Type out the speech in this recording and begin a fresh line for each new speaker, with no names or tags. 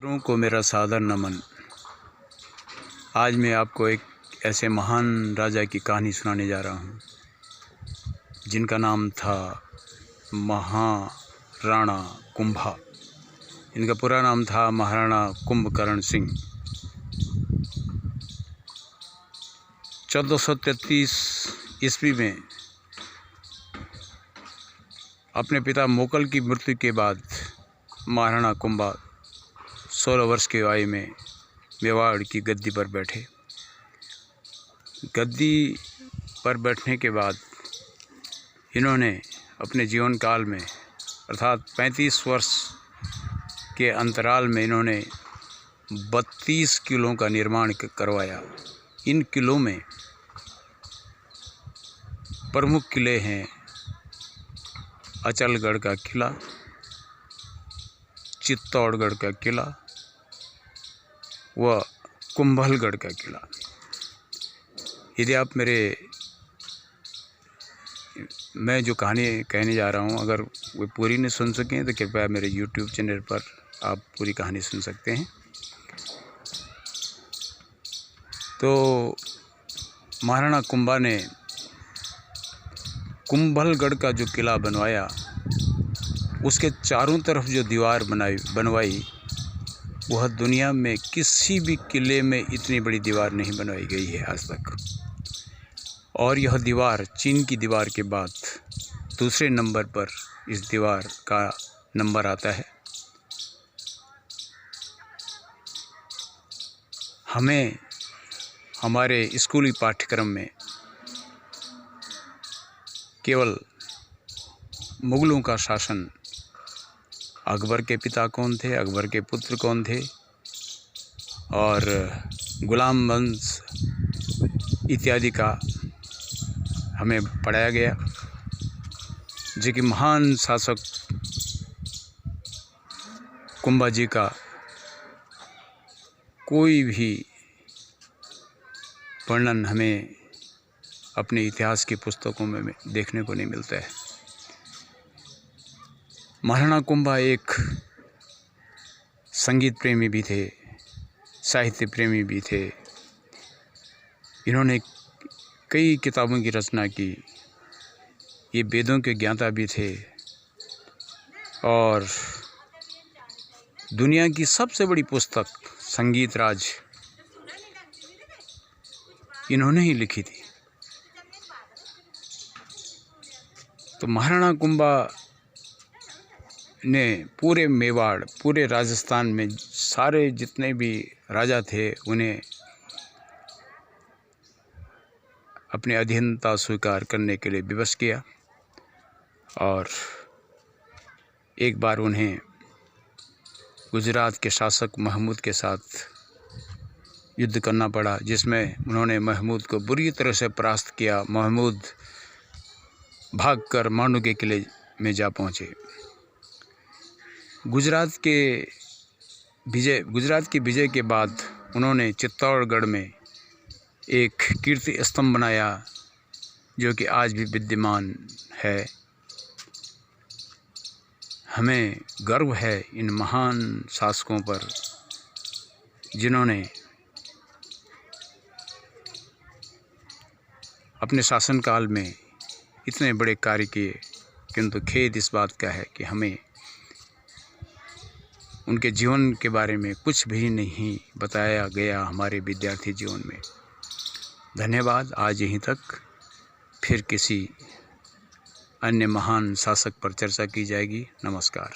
गुरुओं को मेरा सादर नमन। आज मैं आपको एक ऐसे महान राजा की कहानी सुनाने जा रहा हूँ जिनका नाम था महाराणा कुंभा। इनका पूरा नाम था महाराणा कुंभकर्ण सिंह। 1433 ईस्वी में अपने पिता मोकल की मृत्यु के बाद महाराणा कुंभा 16 वर्ष की आयु में मेवाड़ की गद्दी पर बैठे। गद्दी पर बैठने के बाद इन्होंने अपने जीवन काल में अर्थात 35 वर्ष के अंतराल में इन्होंने 32 किलों का निर्माण करवाया। इन किलों में प्रमुख किले हैं अचलगढ़ का किला, चित्तौड़गढ़ का किला व कुंभलगढ़ का किला। यदि आप मैं जो कहानी कहने जा रहा हूँ अगर वो पूरी नहीं सुन सकें तो कृपया मेरे YouTube चैनल पर आप पूरी कहानी सुन सकते हैं। तो महाराणा कुंभा ने कुंभलगढ़ का जो किला बनवाया, उसके चारों तरफ जो दीवार बनवाई वह दुनिया में किसी भी किले में इतनी बड़ी दीवार नहीं बनवाई गई है आज तक। और यह दीवार चीन की दीवार के बाद दूसरे नंबर पर इस दीवार का नंबर आता है। हमें हमारे स्कूली पाठ्यक्रम में केवल मुगलों का शासन, अकबर के पिता कौन थे, अकबर के पुत्र कौन थे और गुलाम वंश इत्यादि का हमें पढ़ाया गया। जो कि महान शासक कुंभा जी का कोई भी वर्णन हमें अपने इतिहास की पुस्तकों में देखने को नहीं मिलता है। महाराणा कुंभा एक संगीत प्रेमी भी थे, साहित्य प्रेमी भी थे। इन्होंने कई किताबों की रचना की। ये वेदों के ज्ञाता भी थे और दुनिया की सबसे बड़ी पुस्तक संगीत राज इन्होंने ही लिखी थी। तो महाराणा कुंभा ने पूरे मेवाड़, पूरे राजस्थान में सारे जितने भी राजा थे उन्हें अपने अधीनता स्वीकार करने के लिए विवश किया। और एक बार उन्हें गुजरात के शासक महमूद के साथ युद्ध करना पड़ा, जिसमें उन्होंने महमूद को बुरी तरह से परास्त किया। महमूद भागकर मांडू के किले में जा पहुँचे। गुजरात की विजय के बाद उन्होंने चित्तौड़गढ़ में एक कीर्ति स्तंभ बनाया जो कि आज भी विद्यमान है। हमें गर्व है इन महान शासकों पर जिन्होंने अपने शासनकाल में इतने बड़े कार्य किए, किंतु खेद इस बात का है कि हमें उनके जीवन के बारे में कुछ भी नहीं बताया गया हमारे विद्यार्थी जीवन में। धन्यवाद। आज यहीं तक, फिर किसी अन्य महान शासक पर चर्चा की जाएगी। नमस्कार।